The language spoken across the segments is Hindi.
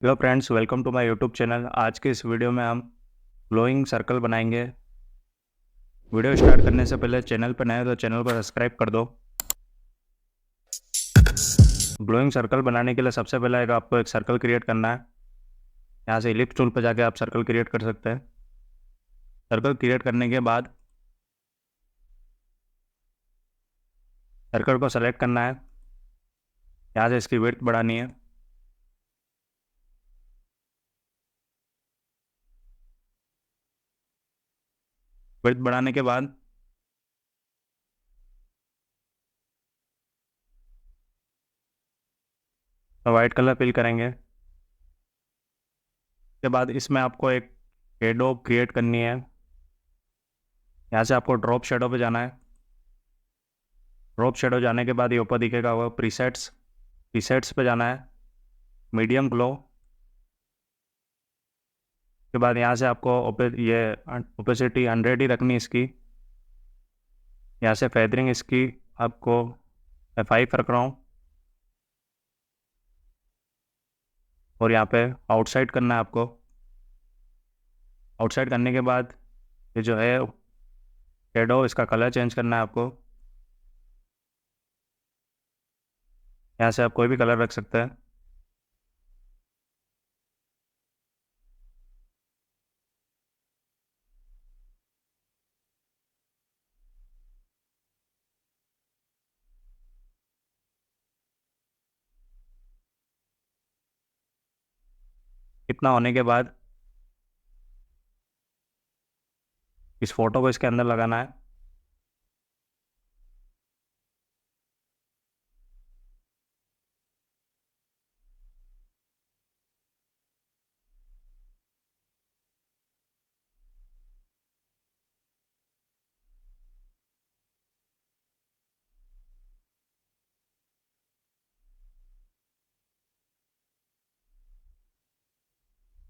Hello friends, welcome to my YouTube channel. आज के इस वीडियो में हम ग्लोइंग सर्कल बनाएंगे। वीडियो स्टार्ट करने से पहले चैनल पर नए हो तो चैनल को सब्सक्राइब कर दो। ग्लोइंग सर्कल बनाने के लिए सबसे पहले आपको एक सर्कल क्रिएट करना है। यहाँ से इलिप्स टूल पर जाके आप सर्कल क्रिएट कर सकते हैं। सर्कल क्रिएट करने के बाद सर्कल को सेलेक्ट करना है। यहाँ से इसकी विड्थ बढ़ानी है। विड्थ बढ़ाने के बाद वाइट कलर फिल करेंगे। उसके बाद इसमें आपको एक शेडो क्रिएट करनी है। यहाँ से आपको ड्रॉप शेडो पे जाना है। ड्रॉप शेडो जाने के बाद ये ऊपर दिखेगा वो प्रीसेट्स। प्रीसेट्स पे जाना है, मीडियम ग्लो। के बाद यहाँ से आपको ओपेसिटी 100 ही रखनी इसकी। यहाँ से फेदरिंग इसकी आपको F5 रख रहा हूँ। और यहाँ पे आउटसाइड करना है आपको। आउटसाइड करने के बाद ये जो है शेडो, इसका कलर चेंज करना है आपको। यहाँ से आप कोई भी कलर रख सकते हैं। इतना होने के बाद इस फोटो को इसके अंदर लगाना है।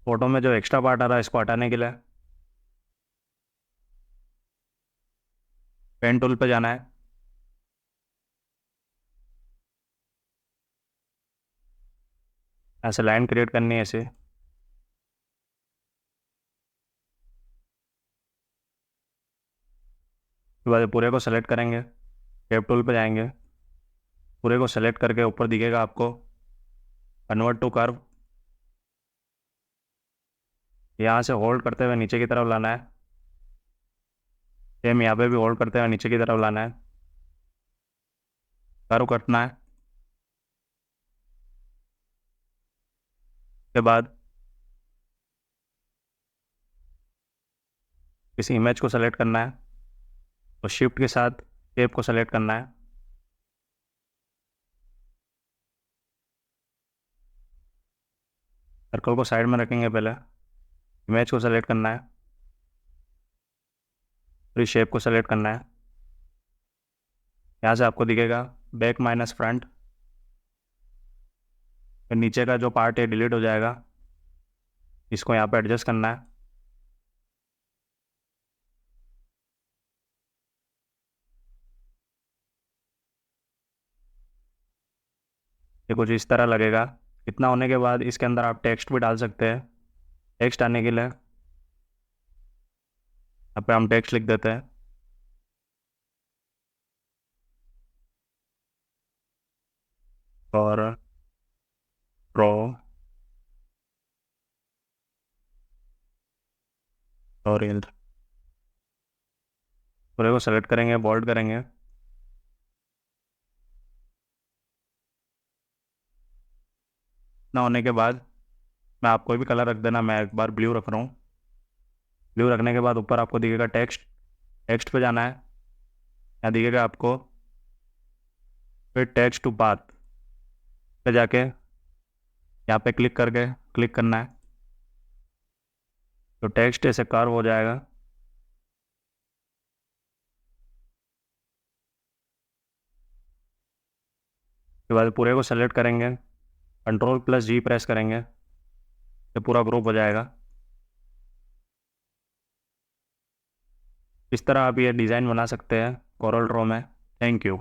फोटो में जो एक्स्ट्रा पार्ट आ रहा है इसको हटाने के लिए पेन टूल पे जाना है। ऐसे लाइन क्रिएट करनी है ऐसे। उसके बाद पूरे को सेलेक्ट करेंगे, शेप टूल पे जाएंगे। पूरे को सेलेक्ट करके ऊपर दिखेगा आपको कन्वर्ट टू कर्व। यहाँ से होल्ड करते हुए नीचे की तरफ लाना है। सेम यहाँ पे भी होल्ड करते हुए नीचे की तरफ लाना है। कर्व कटना है। के बाद किसी इमेज को सेलेक्ट करना है और शिफ्ट के साथ शेप को सेलेक्ट करना है। सर्कल को साइड में रखेंगे, पहले इमेज को सेलेक्ट करना है, फिर शेप को सेलेक्ट करना है। यहाँ से आपको दिखेगा बैक माइनस फ्रंट। फिर नीचे का जो पार्ट है डिलीट हो जाएगा। इसको यहाँ पे एडजस्ट करना है। ये कुछ इस तरह लगेगा। इतना होने के बाद इसके अंदर आप टेक्स्ट भी डाल सकते हैं। टेक्स्ट आने के लिए यहाँ पे हम टेक्स्ट लिख देते हैं। और ड्रॉ ट्यूटोरियल पूरे को सेलेक्ट करेंगे, बोल्ड करेंगे। इतना होने के बाद मैं आप कोई भी कलर रख देना, मैं एक बार ब्लू रख रहा हूँ। ब्लू रखने के बाद ऊपर आपको दिखेगा टेक्स्ट। टेक्स्ट पे जाना है। यहाँ दिखेगा आपको फिर टेक्स्ट टू पाथ पे जाके यहाँ पे क्लिक करना है। तो टेक्स्ट ऐसे कर्व हो जाएगा। उसके बाद पूरे को सेलेक्ट करेंगे, Ctrl+G प्रेस करेंगे, तो पूरा ग्रुप हो जाएगा। इस तरह आप ये डिज़ाइन बना सकते हैं कोरल ड्रॉ में। Thank you.